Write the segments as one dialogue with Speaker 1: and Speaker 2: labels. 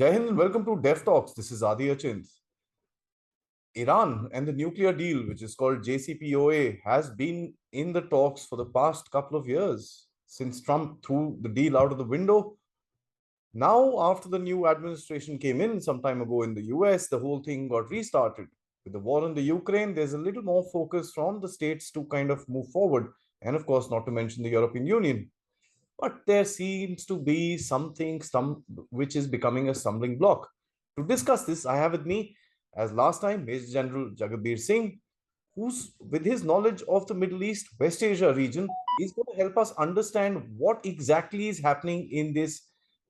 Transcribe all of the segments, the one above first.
Speaker 1: Jai Hind and welcome to Dev Talks. This is Aadi. Iran and the nuclear deal, which is called JCPOA, has been in the talks for the past couple of years since Trump threw the deal out of the window. Now, after the new administration came in some time ago in the US, the whole thing got restarted. With the war in the Ukraine, there's a little more focus from the states to kind of move forward, and of course, not to mention the European Union. But there seems to be something which is becoming a stumbling block. To discuss this, I have with me, as last time, Major General Jagatbir Singh, who's, with his knowledge of the Middle East, West Asia region, is going to help us understand what exactly is happening in this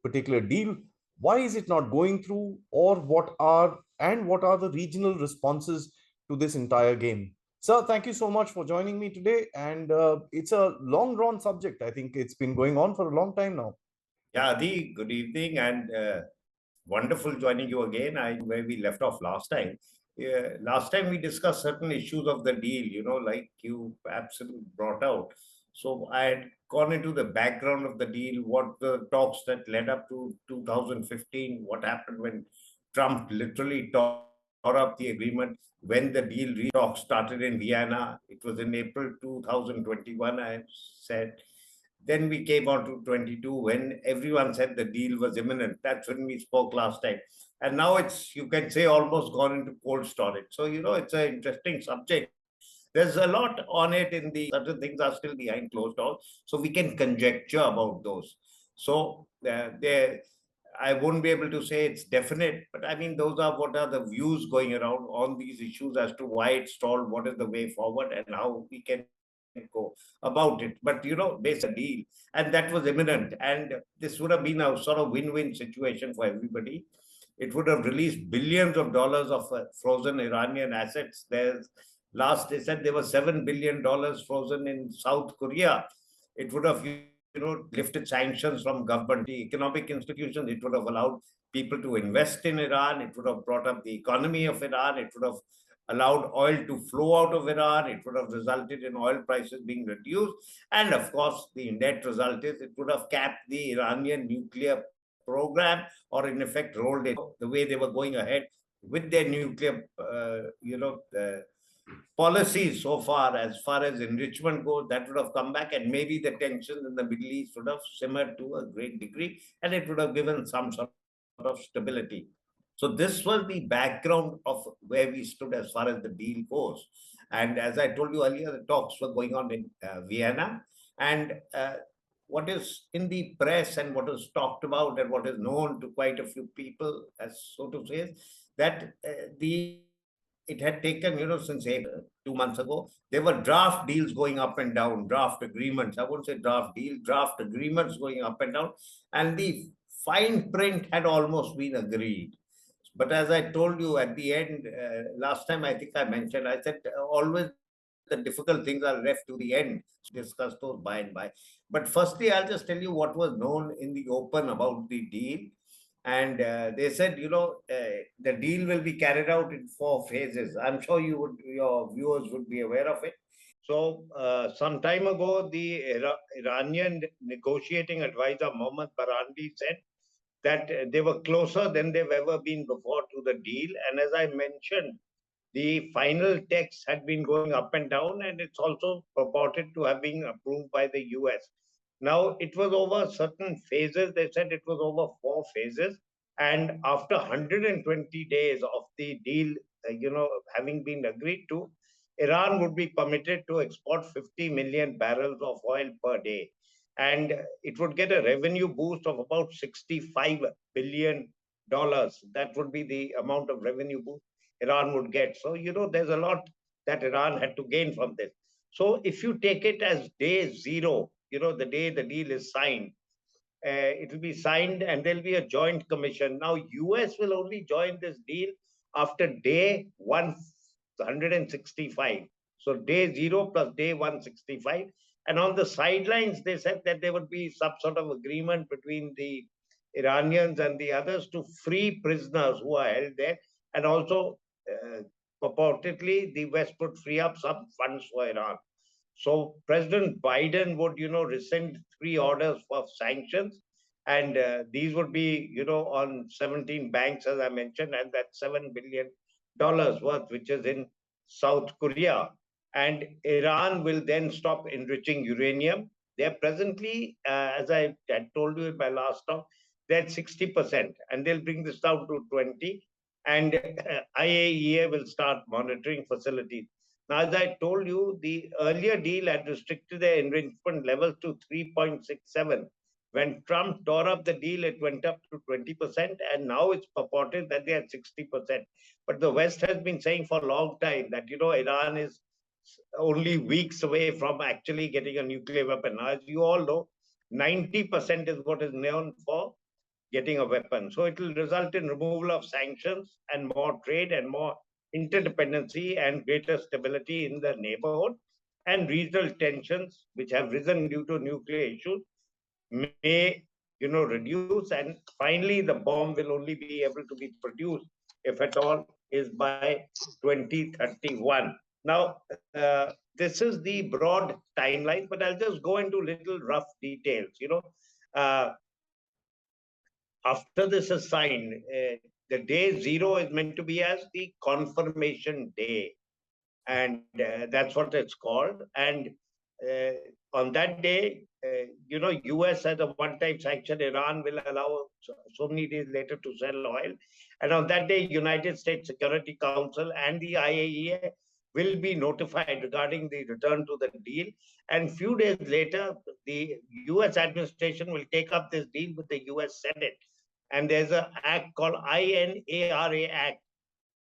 Speaker 1: particular deal. Why is it not going through, or what are the regional responses to this entire game? Sir, thank you so much for joining me today. And it's a long drawn subject. I think it's been going on for a long time now.
Speaker 2: Yeah, Adi, good evening and wonderful joining you again. Where we left off last time. Last time we discussed certain issues of the deal, like you absolutely brought out. So I had gone into the background of the deal, what the talks that led up to 2015, what happened when Trump literally tore up the agreement, when the deal talks started in Vienna. It was in April 2021, I said. Then we came on to 22 when everyone said the deal was imminent. That's when we spoke last time. And now it's, you can say, almost gone into cold storage. So, it's an interesting subject. There's a lot on it certain things are still behind closed doors. So we can conjecture about those. So I won't be able to say it's definite, but I mean, what are the views going around on these issues as to why it stalled, what is the way forward, and how we can go about it. But there's a deal, and that was imminent, and this would have been a sort of win-win situation for everybody. It would have released billions of dollars of frozen Iranian assets. Last they said there was $7 billion frozen in South Korea. It would have lifted sanctions from government, the economic institutions. It would have allowed people to invest in Iran. It would have brought up the economy of Iran. It would have allowed oil to flow out of Iran. It would have resulted in oil prices being reduced. And of course, the net result is it would have capped the Iranian nuclear program, or in effect rolled it the way they were going ahead with their nuclear, policies so far as enrichment goes. That would have come back, and maybe the tensions in the Middle East would have simmered to a great degree, and it would have given some sort of stability. So this was the background of where we stood as far as the deal goes. And as I told you earlier, the talks were going on in Vienna. And what is in the press and what is talked about and what is known to quite a few people, as so to say, that it had taken, since April, 2 months ago, there were draft deals going up and down, draft agreements. I won't say draft deal, draft agreements going up and down. And the fine print had almost been agreed. But as I told you at the end, last time I think I mentioned, I said always the difficult things are left to the end. Discuss those by and by. But firstly, I'll just tell you what was known in the open about the deal. And they said, the deal will be carried out in 4 phases. I'm sure your viewers would be aware of it. So, some time ago, the Iranian negotiating advisor Mohammad Barandi said that they were closer than they've ever been before to the deal. And as I mentioned, the final text had been going up and down, and it's also purported to have been approved by the US. Now, it was over certain phases. They said it was over 4 phases. And after 120 days of the deal, having been agreed to, Iran would be permitted to export 50 million barrels of oil per day. And it would get a revenue boost of about $65 billion. That would be the amount of revenue boost Iran would get. So, there's a lot that Iran had to gain from this. So if you take it as day zero, the day the deal is signed, it will be signed and there'll be a joint commission. Now, US will only join this deal after day 165. So day zero plus day 165. And on the sidelines, they said that there would be some sort of agreement between the Iranians and the others to free prisoners who are held there, and also purportedly the West would free up some funds for Iran. So President Biden would, rescind 3 orders of sanctions, And these would be, on 17 banks, as I mentioned, and that's $7 billion worth, which is in South Korea. And Iran will then stop enriching uranium. They're presently, as I had told you in my last talk, they're at 60%, and they'll bring this down to 20. And IAEA will start monitoring facilities. Now, as I told you, the earlier deal had restricted the enrichment level to 3.67. When Trump tore up the deal, it went up to 20%, and now it's purported that they are 60%. But the West has been saying for a long time that, Iran is only weeks away from actually getting a nuclear weapon. Now, as you all know, 90% is what is known for getting a weapon. So it will result in removal of sanctions and more trade and more interdependency and greater stability in the neighborhood. And regional tensions, which have risen due to nuclear issues, may reduce, and finally the bomb will only be able to be produced, if at all, is by 2031. Now, this is the broad timeline, but I'll just go into little rough details. uh, After this is signed, the day zero is meant to be as the confirmation day, and that's what it's called. And uh, on that day, US as a one-time sanction, Iran will allow so many days later to sell oil. And on that day, United States Security Council and the IAEA will be notified regarding the return to the deal. And few days later, the US administration will take up this deal with the US Senate. And there's an act called INARA Act,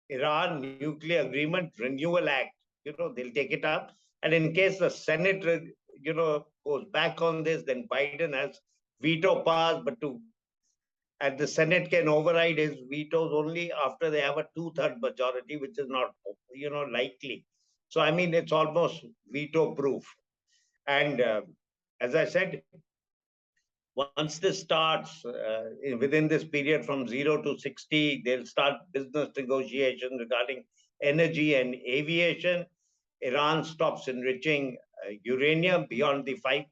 Speaker 2: Iran Nuclear Agreement Renewal Act. They'll take it up. And in case the Senate, goes back on this, then Biden has veto powers, but and the Senate can override his vetoes only after they have a two-third majority, which is not, likely. So, I mean, it's almost veto proof. And as I said, once this starts, within this period from 0 to 60, they'll start business negotiations regarding energy and aviation. Iran stops enriching uranium beyond the 5%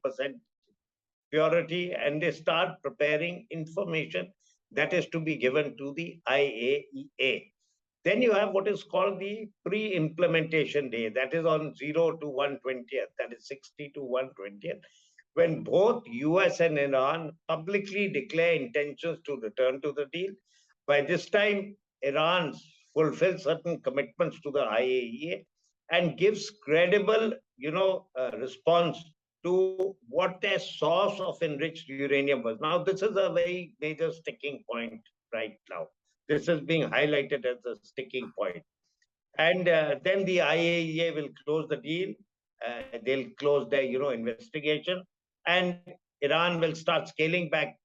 Speaker 2: purity, and they start preparing information that is to be given to the IAEA. Then you have what is called the pre-implementation day, that is on 0 to 120th, that is 60 to 120th, when both US and Iran publicly declare intentions to return to the deal. By this time, Iran fulfills certain commitments to the IAEA and gives credible, response to what their source of enriched uranium was. Now, this is a very major sticking point right now. This is being highlighted as a sticking point. And then the IAEA will close the deal. They'll close their, investigation, and Iran will start scaling back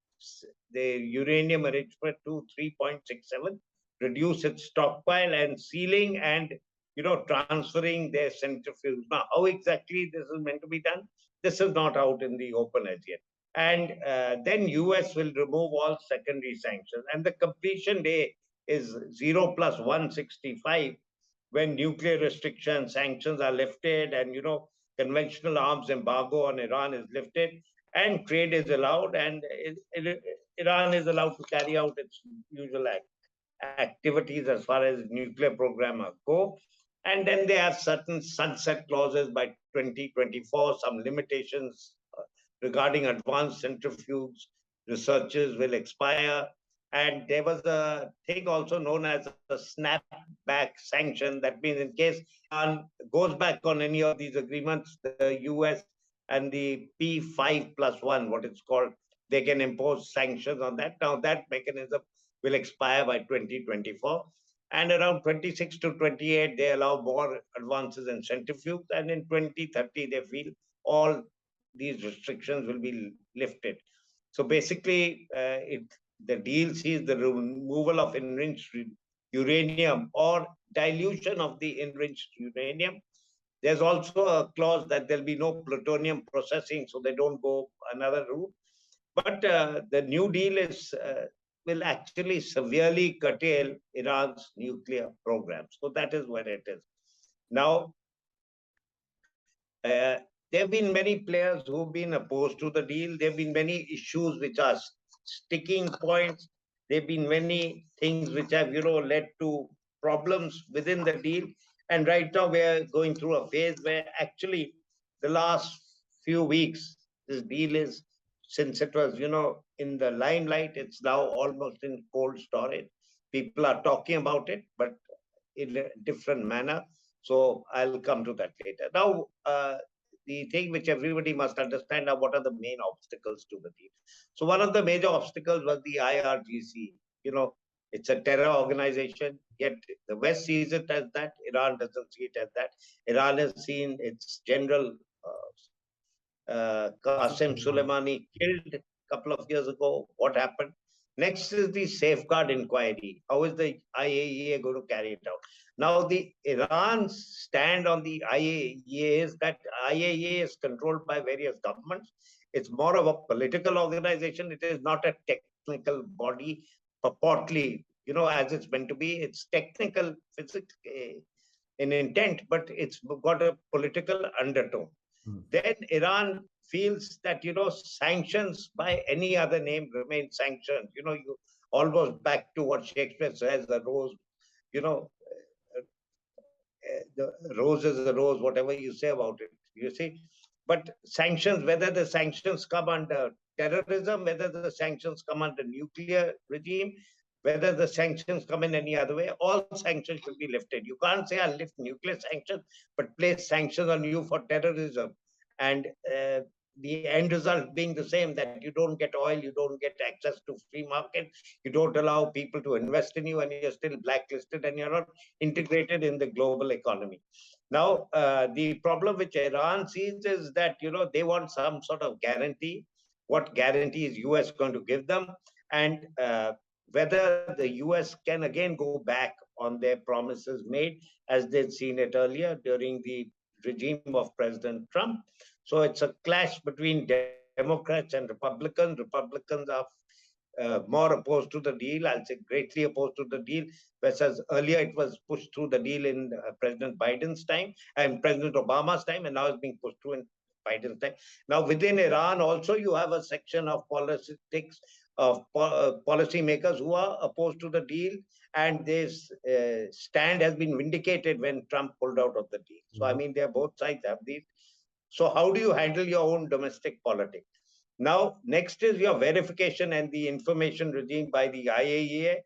Speaker 2: the uranium enrichment to 3.67, reduce its stockpile, and sealing and transferring their centrifuge. Now, how exactly this is meant to be done? This is not out in the open as yet. And then US will remove all secondary sanctions, and the completion day is 0 plus 165, when nuclear restrictions, sanctions are lifted, and conventional arms embargo on Iran is lifted, and trade is allowed, and Iran is allowed to carry out its usual activities as far as nuclear program go. And then they have certain sunset clauses by 2024, some limitations regarding advanced centrifuges researches will expire. And there was a thing also known as a snapback sanction. That means in case Iran goes back on any of these agreements, the US and the P5+1, what it's called, they can impose sanctions on that. Now, that mechanism will expire by 2024. And around 26 to 28, they allow more advances in centrifuges. And in 2030, they feel all these restrictions will be lifted. So basically, the deal sees the removal of enriched uranium or dilution of the enriched uranium. There's also a clause that there'll be no plutonium processing, so they don't go another route. But the New Deal will actually severely curtail Iran's nuclear program. So that is where it is. Now, there have been many players who've been opposed to the deal. There have been many issues which are sticking points. There have been many things which have, led to problems within the deal. And right now we are going through a phase where actually the last few weeks, this deal is, since it was, in the limelight, it's now almost in cold storage. People are talking about it, but in a different manner. So I'll come to that later. Now, the thing which everybody must understand now, what are the main obstacles to the deal? So one of the major obstacles was the IRGC. It's a terror organization, yet the West sees it as that. Iran doesn't see it as that. Iran has seen its general Qasem Soleimani killed a couple of years ago. What happened? Next is the safeguard inquiry. How is the IAEA going to carry it out? Now, the Iran's stand on the IAEA is that IAEA is controlled by various governments. It's more of a political organization. It is not a technical body, purportedly, as it's meant to be. It's technical physics in intent, but it's got a political undertone. Then Iran feels that, sanctions by any other name remain sanctions. You almost back to what Shakespeare says, the rose, the rose is a rose, whatever you say about it, you see. But sanctions, whether the sanctions come under terrorism, whether the sanctions come under nuclear regime, whether the sanctions come in any other way, all sanctions should be lifted. You can't say I'll lift nuclear sanctions, but place sanctions on you for terrorism. And the end result being the same, that you don't get oil, you don't get access to free market, you don't allow people to invest in you, and you're still blacklisted and you're not integrated in the global economy. Now, the problem which Iran sees is that, they want some sort of guarantee. What guarantee is US going to give them? And whether the US can again go back on their promises made as they'd seen it earlier during the regime of President Trump. So it's a clash between Democrats and Republicans. Republicans are more opposed to the deal, I'll say greatly opposed to the deal, whereas earlier it was pushed through the deal in President Biden's time and President Obama's time, and now it's being pushed through in Biden's time. Now, within Iran also, you have a section of politics, of policymakers who are opposed to the deal, and this stand has been vindicated when Trump pulled out of the deal. So, I mean, both sides have these. So how do you handle your own domestic politics? Now, next is your verification and the information regime by the IAEA.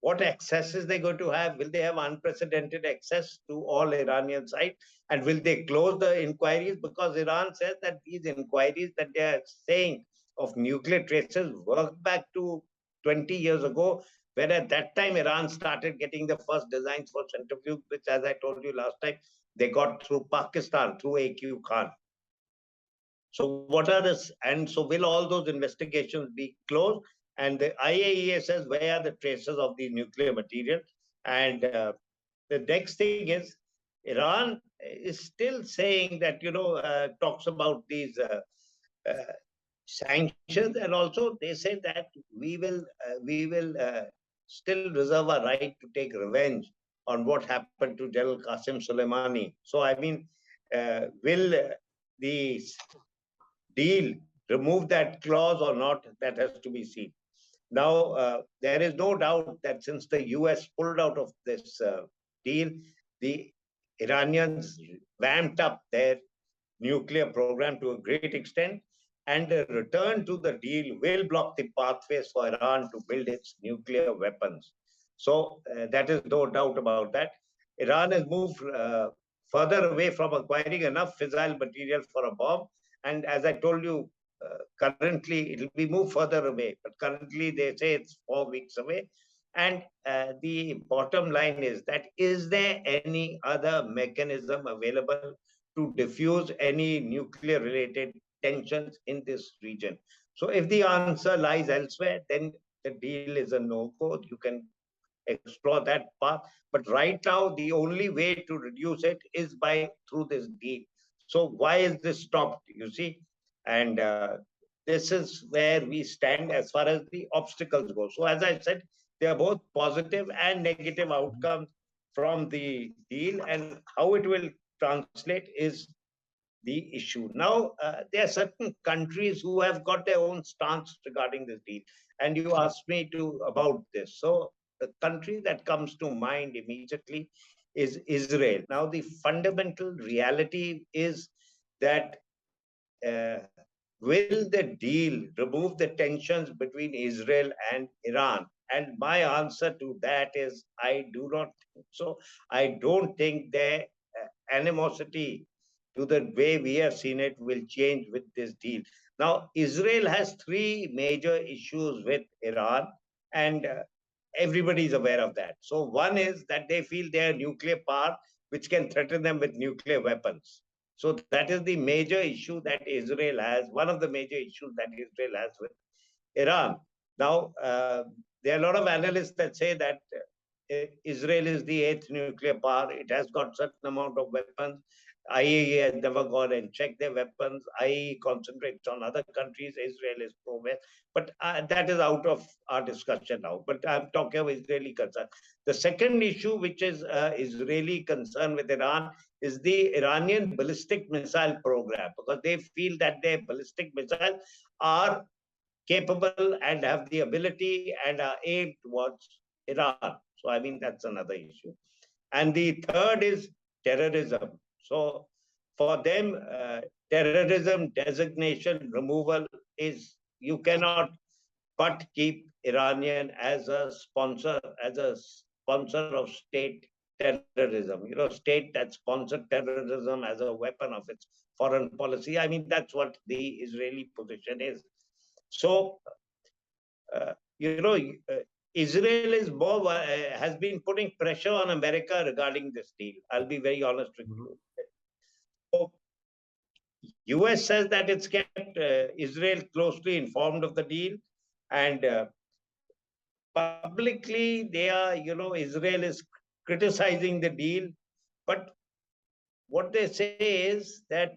Speaker 2: What access is they going to have? Will they have unprecedented access to all Iranian sites? And will they close the inquiries? Because Iran says that these inquiries that they are saying of nuclear traces work back to 20 years ago, where at that time Iran started getting the first designs for centrifuge, which, as I told you last time, they got through Pakistan, through A.Q. Khan. So what are this? And so will all those investigations be closed? And the IAEA says, where are the traces of the nuclear material? And the next thing is, Iran is still saying that, talks about these sanctions, and also they say that we will still reserve a right to take revenge on what happened to General Qasem Soleimani. So, I mean, will the deal remove that clause or not? That has to be seen. Now, there is no doubt that since the US pulled out of this deal, the Iranians vamped up their nuclear program to a great extent, and a return to the deal will block the pathways for Iran to build its nuclear weapons. So that is no doubt about that. Iran has moved further away from acquiring enough fissile material for a bomb. And as I told you, currently it will be moved further away. But currently they say it's 4 weeks away. And the bottom line is that, is there any other mechanism available to diffuse any nuclear related tensions in this region? So if the answer lies elsewhere, then the deal is a no-go. You can explore that path. But right now, the only way to reduce it is through this deal. So why is this stopped, you see? And this is where we stand as far as the obstacles go. So as I said, there are both positive and negative outcomes from the deal, and how it will translate is the issue. Now, there are certain countries who have got their own stance regarding this deal. And you asked me about this. So the country that comes to mind immediately is Israel. Now, the fundamental reality is that uh, will the deal remove the tensions between Israel and Iran? And my answer to that is I do not think so. I don't think their animosity to the way we have seen it will change with this deal. Now, Israel has three major issues with Iran, and everybody is aware of that. So, one is that they feel they are nuclear power, which can threaten them with nuclear weapons. So, that is the major issue that Israel has, one of the major issues that Israel has with Iran. Now, there are a lot of analysts that say that Israel is the eighth nuclear power. It has got certain amount of weapons. IAEA has never gone and checked their weapons. IAEA concentrates on other countries. Israel is pro-West. But that is out of our discussion now. But I'm talking of Israeli concern. The second issue, which is Israeli concern with Iran, is the Iranian ballistic missile program, because they feel that their ballistic missiles are capable and have the ability and are aimed towards Iran. So, I mean, that's another issue. And the third is terrorism. So, for them, terrorism designation removal is, you cannot but keep Iranian as a sponsor of state terrorism. You know, state that sponsored terrorism as a weapon of its foreign policy. I mean, that's what the Israeli position is. So, you know, Israel is more has been putting pressure on America regarding this deal. I'll be very honest with you. So, US says that it's kept Israel closely informed of the deal, and publicly they are, you know, Israel is criticizing the deal, but what they say is that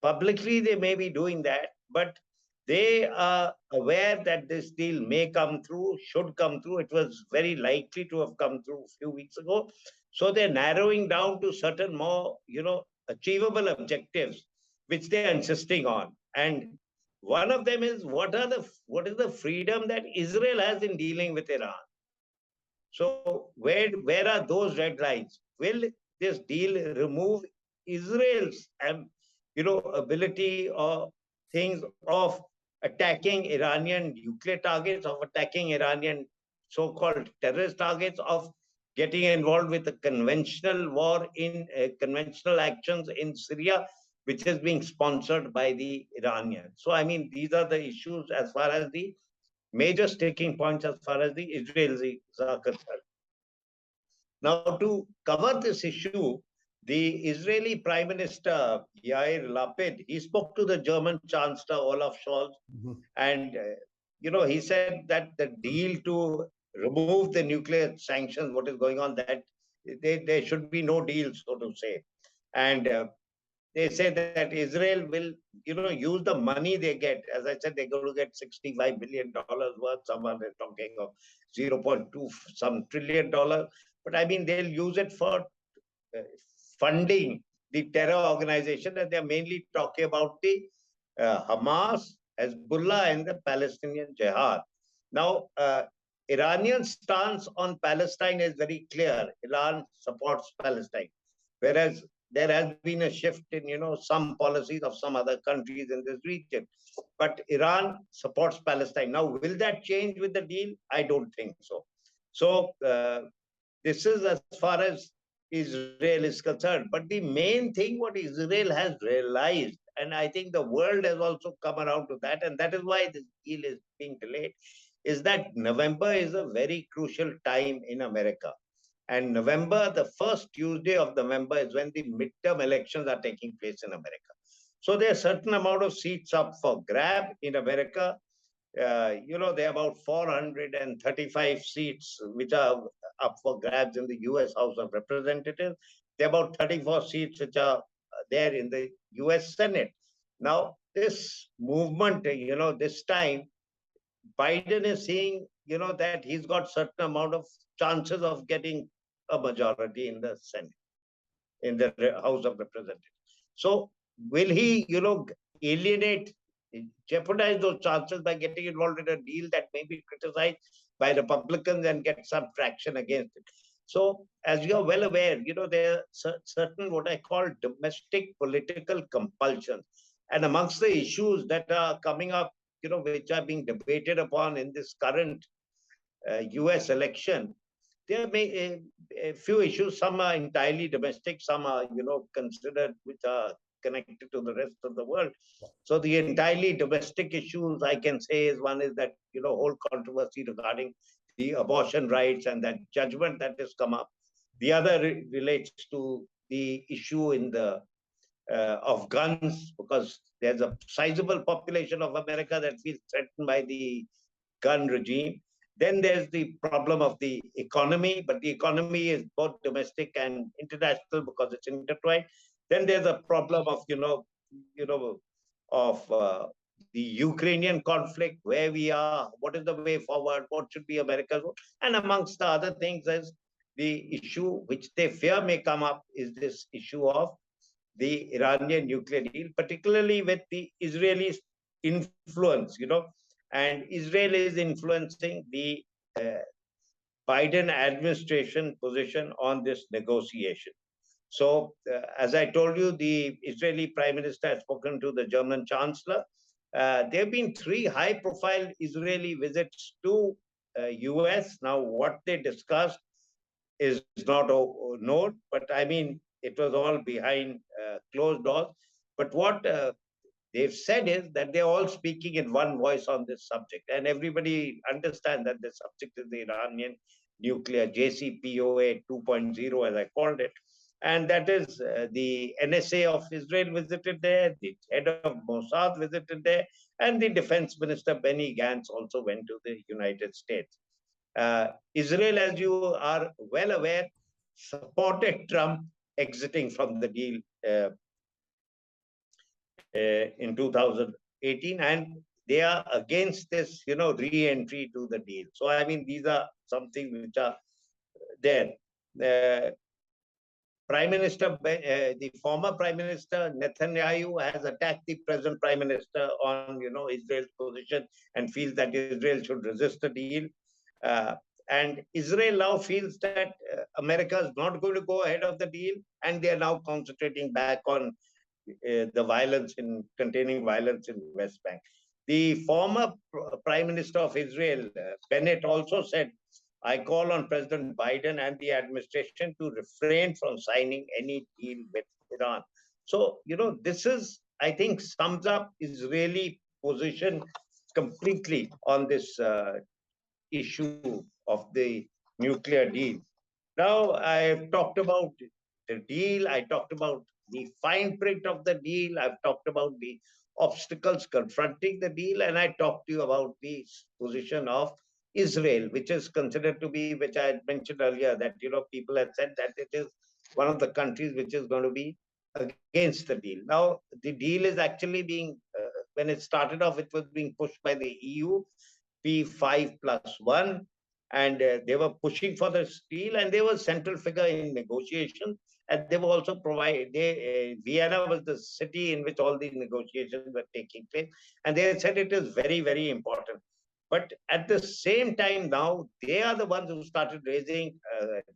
Speaker 2: publicly they may be doing that, but they are aware that this deal may come through, should come through. It was very likely to have come through a few weeks ago. So they're narrowing down to certain more, you know, achievable objectives, which they're insisting on. And one of them is what is the freedom that Israel has in dealing with Iran? So where are those red lines? Will this deal remove Israel's ability or things of attacking Iranian nuclear targets, of attacking Iranian so-called terrorist targets, of getting involved with a conventional war in conventional actions in Syria, which is being sponsored by the Iranians. So I mean, these are the issues as far as the major sticking points as far as the Israelis are concerned. Now, to cover this issue, the Israeli Prime Minister Yair Lapid, he spoke to the German Chancellor Olaf Scholz, and he said that the deal to remove the nuclear sanctions, what is going on, that there should be no deal, so to say, and they say that Israel will, use the money they get. As I said, they're going to get $65 billion worth. Someone is talking of 0.2 some trillion dollars. But I mean, they'll use it for funding the terror organization, and they're mainly talking about the Hamas, Hezbollah, and the Palestinian Jihad. Now, Iranian stance on Palestine is very clear. Iran supports Palestine, whereas there has been a shift in, some policies of some other countries in this region. But Iran supports Palestine. Now, will that change with the deal? I don't think so. So this is as far as Israel is concerned. But the main thing what Israel has realized, and I think the world has also come around to that, and that is why this deal is being delayed, is that November is a very crucial time in America. And November, the first Tuesday of November, is when the midterm elections are taking place in America. So there are a certain amount of seats up for grab in America. There are about 435 seats which are up for grabs in the US House of Representatives. There are about 34 seats which are there in the US Senate. Now, this movement, this time, Biden is seeing, that he's got certain amount of chances of getting a majority in the Senate, in the House of Representatives. So will he, alienate, jeopardize those chances by getting involved in a deal that may be criticized by Republicans and get some traction against it? So, as you're well aware, there are certain what I call domestic political compulsions. And amongst the issues that are coming up, which are being debated upon in this current US election, there may a few issues. Some are entirely domestic, some are, considered which are connected to the rest of the world. So the entirely domestic issues I can say is one is that, whole controversy regarding the abortion rights and that judgment that has come up. The other relates to the issue in the of guns, because there's a sizable population of America that feels threatened by the gun regime. Then there's the problem of the economy, but the economy is both domestic and international because it's intertwined. Then there's a problem of of the Ukrainian conflict, where we are, what is the way forward, what should be America's role, and amongst the other things is the issue which they fear may come up is this issue of the Iranian nuclear deal, particularly with the Israeli influence, and Israel is influencing the uh, Biden administration position on this negotiation. So, as I told you, the Israeli Prime Minister has spoken to the German Chancellor. There have been three high-profile Israeli visits to US. Now, what they discussed is not known, but I mean, it was all behind closed doors. But what they've said is that they're all speaking in one voice on this subject, and everybody understands that the subject is the Iranian nuclear JCPOA 2.0, as I called it. And that is the NSA of Israel visited there, the head of Mossad visited there, and the defense minister Benny Gantz also went to the United States. Israel, as you are well aware, supported Trump exiting from the deal in 2018, and they are against this, re-entry to the deal. So, I mean, these are something which are there. Prime Minister, the former Prime Minister Netanyahu has attacked the present Prime Minister on, Israel's position and feels that Israel should resist the deal. And Israel now feels that America is not going to go ahead of the deal, and they are now concentrating back on the violence in containing violence in West Bank. The former Prime Minister of Israel, Bennett, also said, I call on President Biden and the administration to refrain from signing any deal with Iran. So, this is, I think, sums up Israeli position completely on this issue of the nuclear deal. Now, I've talked about the deal, I talked about the fine print of the deal, I've talked about the obstacles confronting the deal, and I talked to you about the position of Israel, which is considered to be, which I had mentioned earlier, that people had said that it is one of the countries which is going to be against the deal. Now, the deal is actually being, when it started off, it was being pushed by the EU, P5+1, and they were pushing for this deal, and they were central figure in negotiations, and they were also Vienna was the city in which all these negotiations were taking place, and they said it is very, very important. But at the same time now, they are the ones who started raising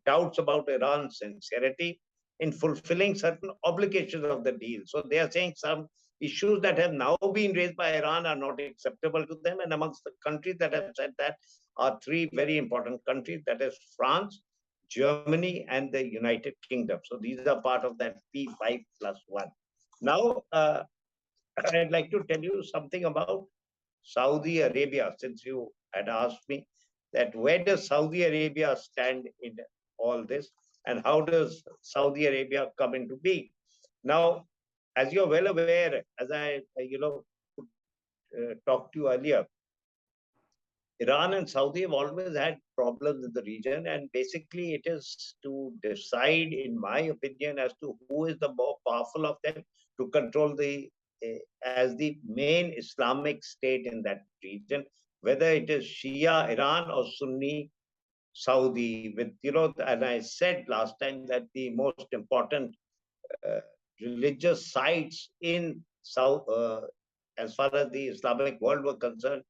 Speaker 2: doubts about Iran's sincerity in fulfilling certain obligations of the deal. So they are saying some issues that have now been raised by Iran are not acceptable to them. And amongst the countries that have said that are three very important countries, that is France, Germany, and the United Kingdom. So these are part of that P5+1. Now, I'd like to tell you something about Saudi Arabia, since you had asked me that where does Saudi Arabia stand in all this, and how does Saudi Arabia come into being? Now, as you're well aware, as I talked to you earlier, Iran and Saudi have always had problems in the region, and basically it is to decide, in my opinion, as to who is the more powerful of them to control the as the main Islamic state in that region, whether it is Shia Iran or Sunni Saudi. With and I said last time that the most important religious sites in South, as far as the Islamic world were concerned.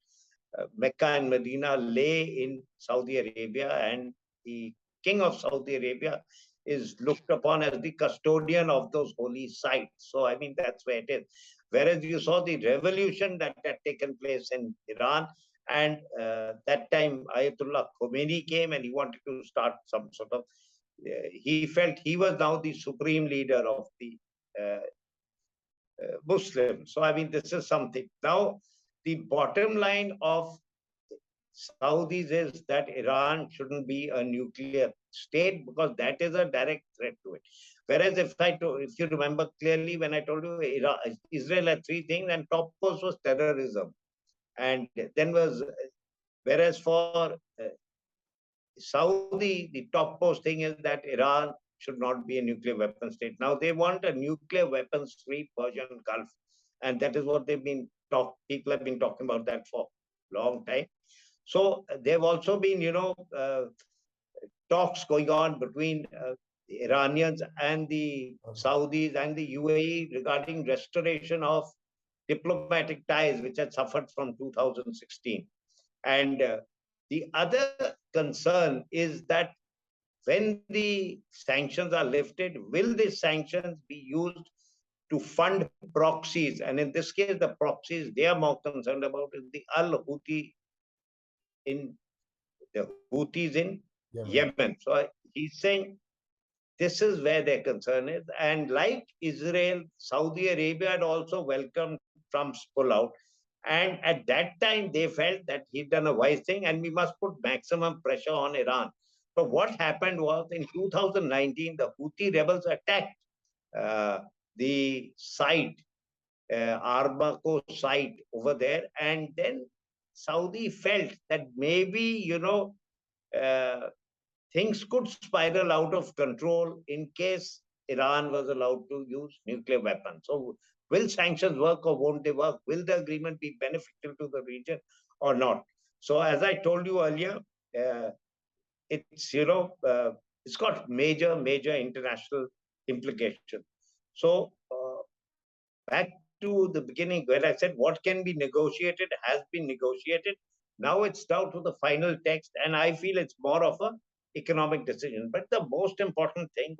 Speaker 2: Mecca and Medina lay in Saudi Arabia, and the king of Saudi Arabia is looked upon as the custodian of those holy sites. So, I mean, that's where it is. Whereas you saw the revolution that had taken place in Iran, and that time Ayatollah Khomeini came and he wanted to start some sort of, he felt he was now the supreme leader of the uh, Muslims. So, I mean, this is something. Now, the bottom line of Saudis is that Iran shouldn't be a nuclear state because that is a direct threat to it. Whereas if you remember clearly when I told you Israel had three things, and topmost was terrorism, and then was whereas for Saudi the topmost thing is that Iran should not be a nuclear weapon state. Now they want a nuclear weapons free Persian Gulf, and that is what people have been talking about that for a long time. So there have also been, talks going on between the Iranians and the Saudis and the UAE regarding restoration of diplomatic ties, which had suffered from 2016. And the other concern is that when the sanctions are lifted, will these sanctions be used to fund proxies? And in this case, the proxies they are more concerned about is the Al-Houthi in the Houthis in Yemen. So he's saying this is where their concern is. And like Israel, Saudi Arabia had also welcomed Trump's pullout. And at that time, they felt that he'd done a wise thing and we must put maximum pressure on Iran. But what happened was in 2019, the Houthi rebels attacked the site, Armaco site over there. And then Saudi felt that maybe, things could spiral out of control in case Iran was allowed to use nuclear weapons. So, will sanctions work or won't they work? Will the agreement be beneficial to the region or not? So, as I told you earlier, it's it's got major international implications. So, back to the beginning where I said what can be negotiated has been negotiated. Now it's down to the final text, and I feel it's more of a economic decision. But the most important thing,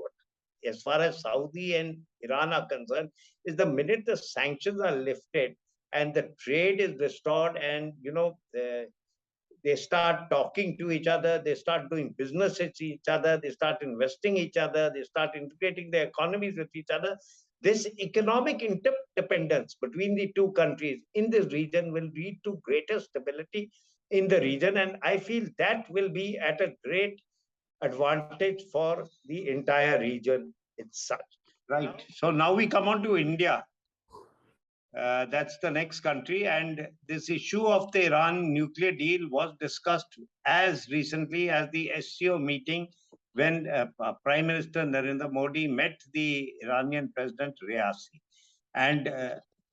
Speaker 2: as far as Saudi and Iran are concerned, is the minute the sanctions are lifted and the trade is restored, and they start talking to each other, they start doing business with each other, they start investing each other, they start integrating their economies with each other. This economic interdependence between the two countries in this region will lead to greater stability in the region. And I feel that will be at a great advantage for the entire region itself. Right. So now we come on to India. That's the next country. And this issue of the Iran nuclear deal was discussed as recently as the SCO meeting when Prime Minister Narendra Modi met the Iranian President Raisi. And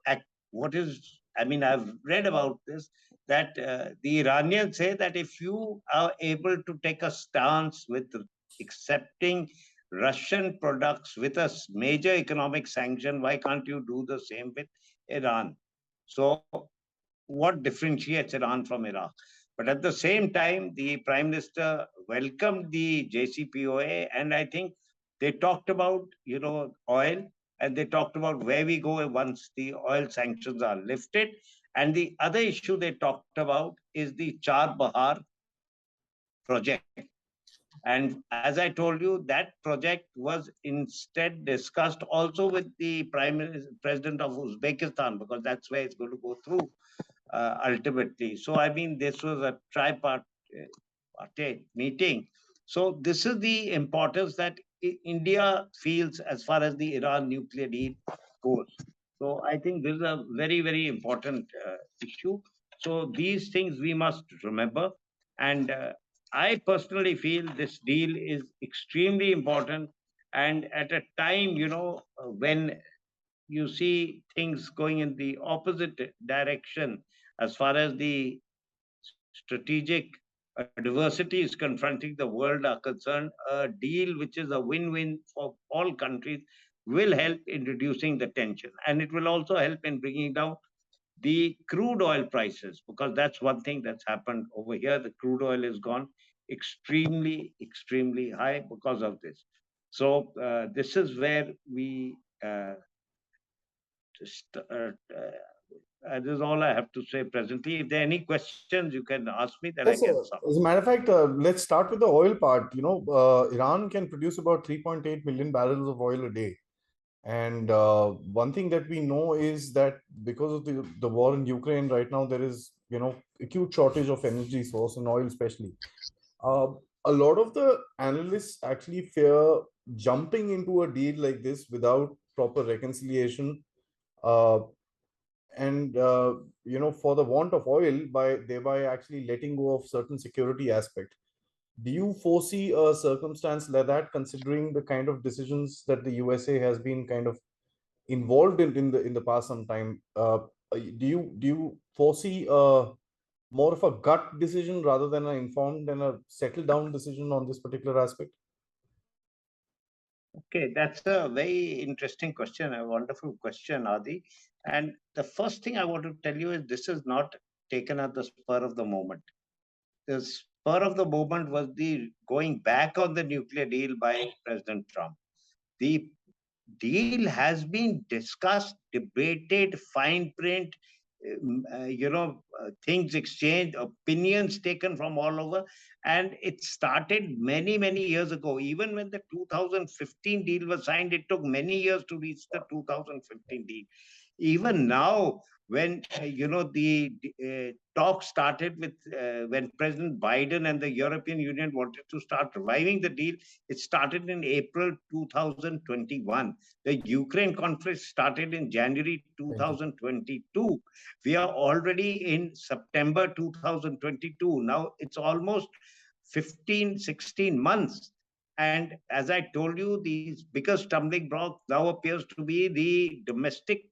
Speaker 2: I've read about this, that the Iranians say that if you are able to take a stance with accepting Russian products with a major economic sanction, why can't you do the same with Iran? So what differentiates Iran from Iraq? But at the same time, the Prime Minister welcomed the JCPOA, and I think they talked about, oil, and they talked about where we go once the oil sanctions are lifted. And the other issue they talked about is the Char Bahar project. And as I told you, that project was instead discussed also with the President of Uzbekistan, because that's where it's going to go through ultimately. So, I mean, this was a tripartite meeting. So, this is the importance that India feels as far as the Iran nuclear deal goes. So, I think this is a very important issue. So, these things we must remember. And I personally feel this deal is extremely important. And at a time, when you see things going in the opposite direction as far as the strategic adversities confronting the world are concerned, a deal which is a win-win for all countries will help in reducing the tension, and it will also help in bringing down the crude oil prices, because that's one thing that's happened over here. The crude oil has gone extremely high because of this. So this is where we just, this is all I have to say presently. If there are any questions, you can ask me, then I
Speaker 1: Yes,
Speaker 2: can
Speaker 1: sir.
Speaker 2: sum.
Speaker 1: As a matter of fact, let's start with the oil part. Iran can produce about 3.8 million barrels of oil a day. And one thing that we know is that because of the war in Ukraine right now, there is, acute shortage of energy source and oil especially. Uh, a lot of the analysts actually fear jumping into a deal like this without proper reconciliation. Uh, and for the want of oil, by thereby actually letting go of certain security aspect. Do you foresee a circumstance like that, considering the kind of decisions that the USA has been kind of involved in the past some time? Do you foresee more of a gut decision rather than an informed and a settled down decision on this particular aspect?
Speaker 2: Okay, that's a very interesting question, a wonderful question, Adi. And the first thing I want to tell you is this is not taken at the spur of the moment. The spur of the moment was the going back on the nuclear deal by President Trump. The deal has been discussed, debated, fine print, things exchanged, opinions taken from all over. And it started many years ago. Even when the 2015 deal was signed, it took many years to reach the 2015 deal. Even now, when the talk started with when President Biden and the European Union wanted to start reviving the deal, it started in April 2021. The Ukraine conflict started in January
Speaker 1: Thank you.
Speaker 2: 2022. We are already in September 2022. Now it's almost 15, 16 months. And as I told you, the biggest stumbling block now appears to be the domestic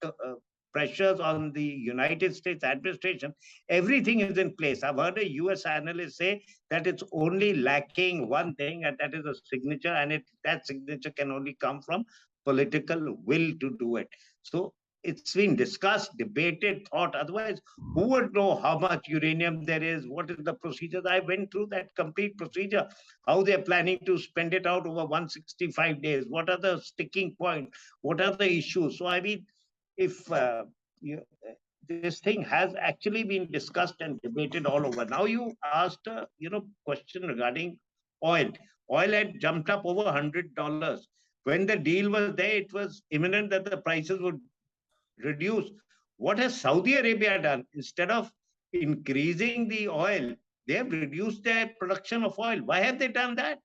Speaker 2: pressures on the United States administration. Everything is in place. I've heard a US analyst say that it's only lacking one thing, and that is a signature, and that signature can only come from political will to do it. So it's been discussed, debated, thought. Otherwise, who would know how much uranium there is? What is the procedures? I went through that complete procedure, how they're planning to spend it out over 165 days. What are the sticking points? What are the issues? So, I mean, if this thing has actually been discussed and debated all over. Now you asked a question regarding oil. Oil had jumped up over $100. When the deal was there, it was imminent that the prices would reduce. What has Saudi Arabia done? Instead of increasing the oil, they have reduced their production of oil. Why have they done that?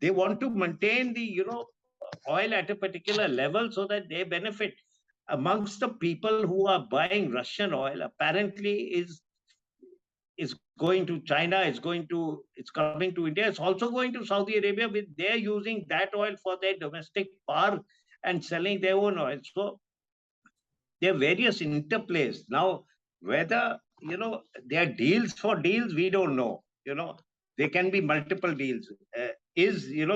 Speaker 2: They want to maintain the oil at a particular level so that they benefit. Amongst the people who are buying Russian oil, apparently is going to China, it's coming to India, it's also going to Saudi Arabia, with they're using that oil for their domestic power and selling their own oil. So there are various interplays. Now, whether, there are deals for deals, we don't know. There can be multiple deals.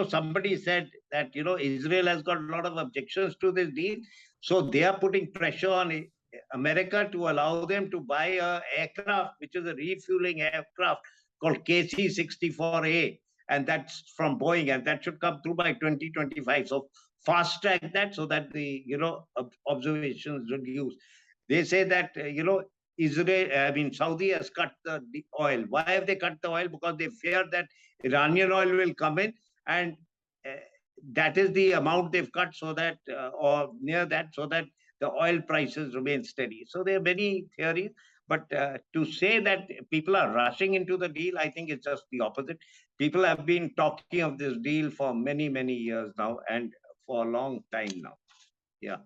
Speaker 2: Somebody said that, Israel has got a lot of objections to this deal. So they are putting pressure on America to allow them to buy a aircraft, which is a refueling aircraft called KC-64A. And that's from Boeing, and that should come through by 2025. So fast track that so that the observations reduce. They say that Saudi has cut the oil. Why have they cut the oil? Because they fear that Iranian oil will come in, and uh, that is the amount they've cut, so that or near that, so that the oil prices remain steady. So there are many theories, but to say that people are rushing into the deal, I think it's just the opposite. People have been talking of this deal for many years now, and for a long time now. Yeah.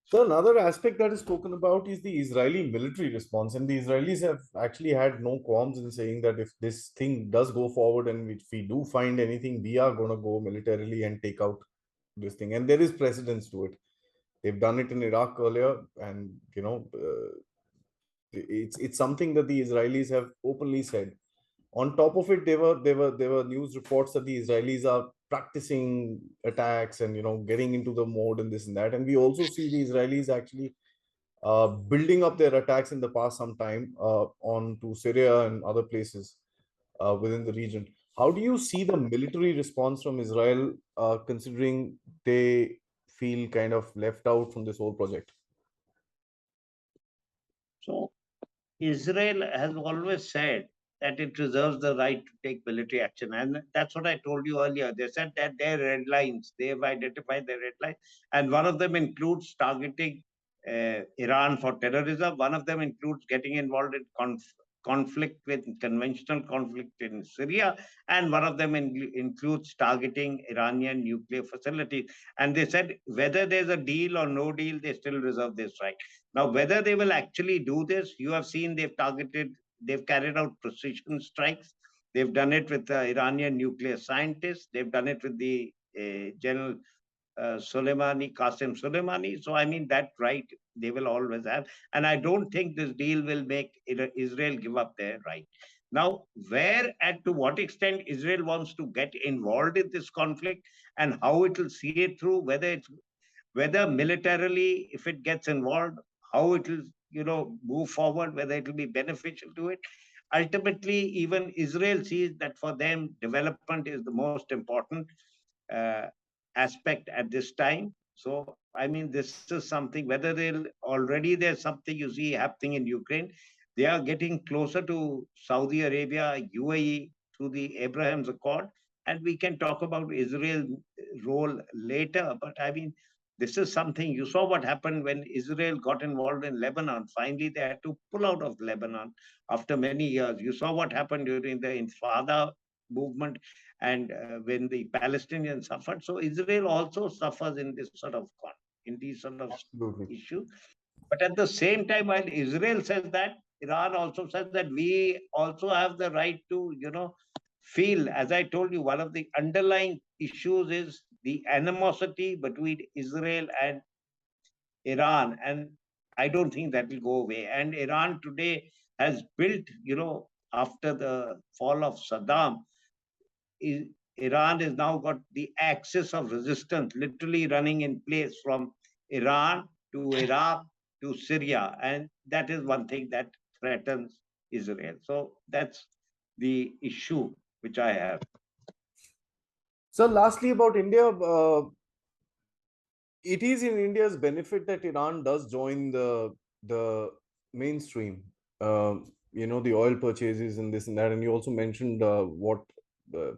Speaker 1: So another aspect that is spoken about is the Israeli military response, and the Israelis have actually had no qualms in saying that if this thing does go forward and if we do find anything, we are going to go militarily and take out this thing. And there is precedence to it. They've done it in Iraq earlier, and it's something that the Israelis have openly said. On top of it, there were news reports that the Israelis are practicing attacks and getting into the mode and this and that. And we also see the Israelis actually building up their attacks in the past some time on to Syria and other places within the region. How do you see the military response from Israel, considering they feel kind of left out from this whole project?
Speaker 2: So Israel has always said that it reserves the right to take military action. And that's what I told you earlier. They said that their red lines, they have identified their red lines. And one of them includes targeting Iran for terrorism. One of them includes getting involved in conflict with conventional conflict in Syria. And one of them includes targeting Iranian nuclear facilities. And they said whether there's a deal or no deal, they still reserve this right. Now, whether they will actually do this, you have seen they've carried out precision strikes. They've done it with the Iranian nuclear scientists. They've done it with the General Soleimani, Qasem Soleimani. So, I mean, that right they will always have. And I don't think this deal will make Israel give up their right. Now, where and to what extent Israel wants to get involved in this conflict and how it will see it through, whether militarily, if it gets involved, how it will, move forward, whether it will be beneficial to it. Ultimately, even Israel sees that for them, development is the most important uh, aspect at this time. So, I mean, this is something, whether they'll already there's something you see happening in Ukraine, they are getting closer to Saudi Arabia, UAE through the Abraham's Accord. And we can talk about Israel's role later. But I mean, this is something you saw what happened when Israel got involved in Lebanon. Finally, they had to pull out of Lebanon after many years. You saw what happened during the Intifada movement and when the Palestinians suffered. So Israel also suffers in this sort of in these sort of
Speaker 1: Absolutely.
Speaker 2: issues. But at the same time, while Israel says that, Iran also says that we also have the right to, feel, as I told you, one of the underlying issues is the animosity between Israel and Iran. And I don't think that will go away. And Iran today has built, after the fall of Saddam, Iran has now got the axis of resistance literally running in place from Iran to Iraq to Syria. And that is one thing that threatens Israel. So that's the issue which I have.
Speaker 1: So, lastly, about India, it is in India's benefit that Iran does join the mainstream. The oil purchases and this and that. And you also mentioned what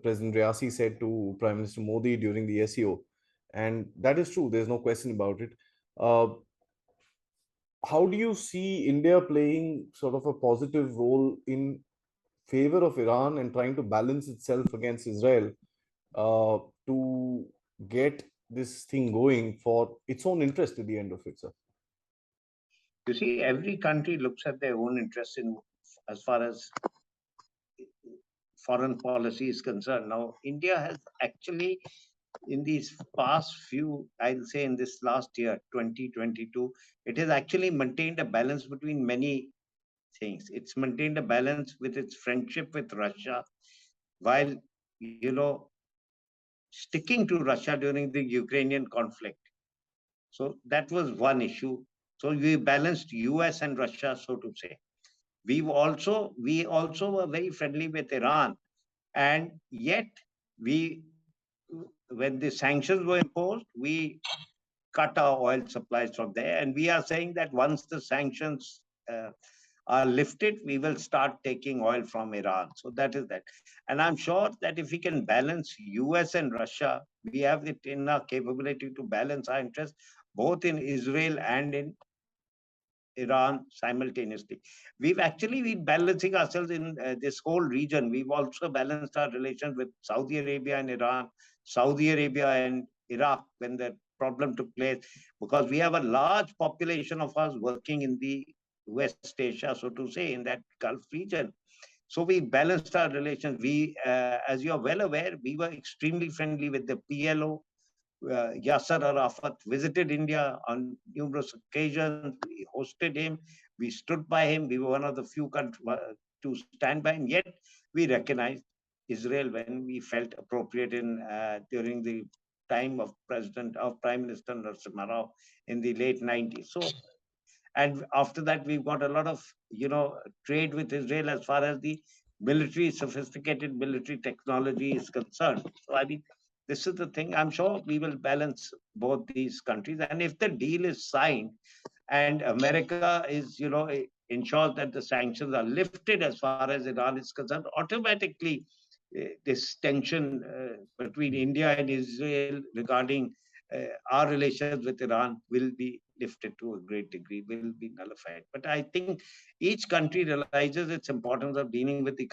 Speaker 1: President Riasi said to Prime Minister Modi during the SEO, and that is true. There's no question about it. Uh, how do you see India playing sort of a positive role in favor of Iran and trying to balance itself against Israel to get this thing going for its own interest at the end of it, sir?
Speaker 2: You see, every country looks at their own interests in as far as foreign policy is concerned. Now, India has actually, in these past few, I'll say in this last year, 2022, it has actually maintained a balance between many things. It's maintained a balance with its friendship with Russia, while, sticking to Russia during the Ukrainian conflict. So that was one issue. So we balanced US and Russia, so to say. We also were very friendly with Iran, and yet we, when the sanctions were imposed, we cut our oil supplies from there. And we are saying that once the sanctions are lifted, we will start taking oil from Iran. So that is that. And I'm sure that if we can balance US and Russia, we have it in our capability to balance our interests both in Israel and in Iran simultaneously. We've actually been balancing ourselves in this whole region. We've also balanced our relations with Saudi Arabia and Iran, Saudi Arabia and Iraq when the problem took place, because we have a large population of us working in the West Asia, so to say, in that Gulf region. So we balanced our relations. As you're well aware, we were extremely friendly with the PLO. Yasser Arafat visited India on numerous occasions. We hosted him. We stood by him. We were one of the few countries to stand by him. Yet we recognized Israel when we felt appropriate in during the time of Prime Minister Narasimha Rao in the late 90s. So, and after that, we've got a lot of trade with Israel as far as the sophisticated military technology is concerned. So, I mean, this is the thing. I'm sure we will balance both these countries, and if the deal is signed, and America is, ensures that the sanctions are lifted as far as Iran is concerned, automatically this tension between India and Israel regarding our relations with Iran will be lifted to a great degree, will be nullified. But I think each country realizes its importance of dealing with the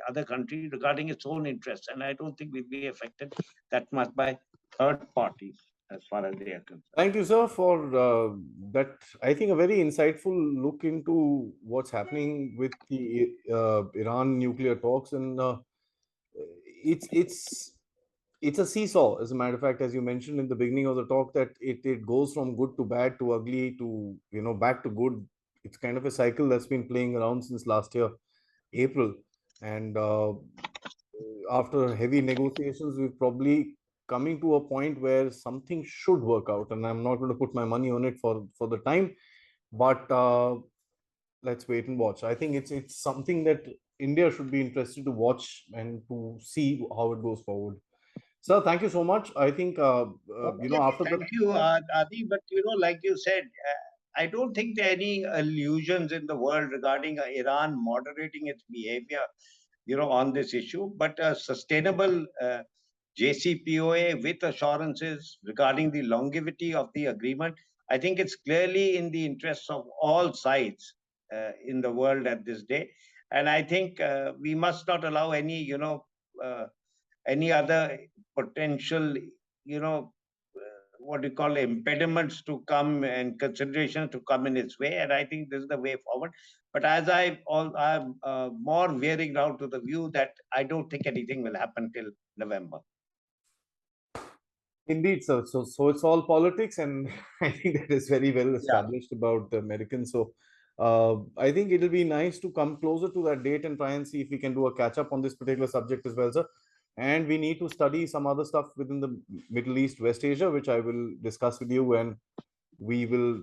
Speaker 2: other country regarding its own interests. And I don't think we'll be affected that much by third parties as far as they are concerned.
Speaker 1: Thank you, sir, for that. I think a very insightful look into what's happening with the Iran nuclear talks, and it's it's it's a seesaw. As a matter of fact, as you mentioned in the beginning of the talk, that it goes from good to bad to ugly to back to good. It's kind of a cycle that's been playing around since last year, April, and after heavy negotiations, we're probably coming to a point where something should work out. And I'm not going to put my money on it for the time, but let's wait and watch. I think it's something that India should be interested to watch and to see how it goes forward. Sir, thank you so much. I think
Speaker 2: Okay,
Speaker 1: after the
Speaker 2: thank you, Adi. But like you said, I don't think there are any illusions in the world regarding Iran moderating its behavior, on this issue. But a sustainable JCPOA with assurances regarding the longevity of the agreement, I think it's clearly in the interests of all sides in the world at this day. And I think we must not allow uh, any other potential, what do you call impediments to come and considerations to come in its way. And I think this is the way forward. But as I'm more veering now to the view that I don't think anything will happen till November.
Speaker 1: Indeed, sir. So it's all politics, and I think that is very well
Speaker 2: Yeah.
Speaker 1: established about the Americans. So I think it'll be nice to come closer to that date and try and see if we can do a catch up on this particular subject as well, sir. And we need to study some other stuff within the Middle East, West Asia, which I will discuss with you, and we will,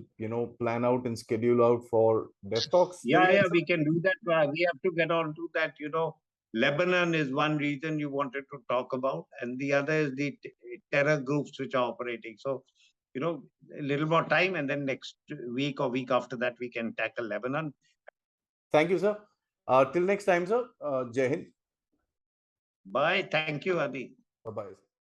Speaker 1: plan out and schedule out for dev talks. Till
Speaker 2: Yeah,
Speaker 1: then,
Speaker 2: yeah,
Speaker 1: sir.
Speaker 2: we can do that. We have to get on to that. Lebanon is one reason you wanted to talk about, and the other is the terror groups which are operating. So, a little more time, and then next week or week after that, we can tackle Lebanon.
Speaker 1: Thank you, sir. Till next time, sir. Jai Hind.
Speaker 2: Bye. Thank you, Adi.
Speaker 1: Bye bye.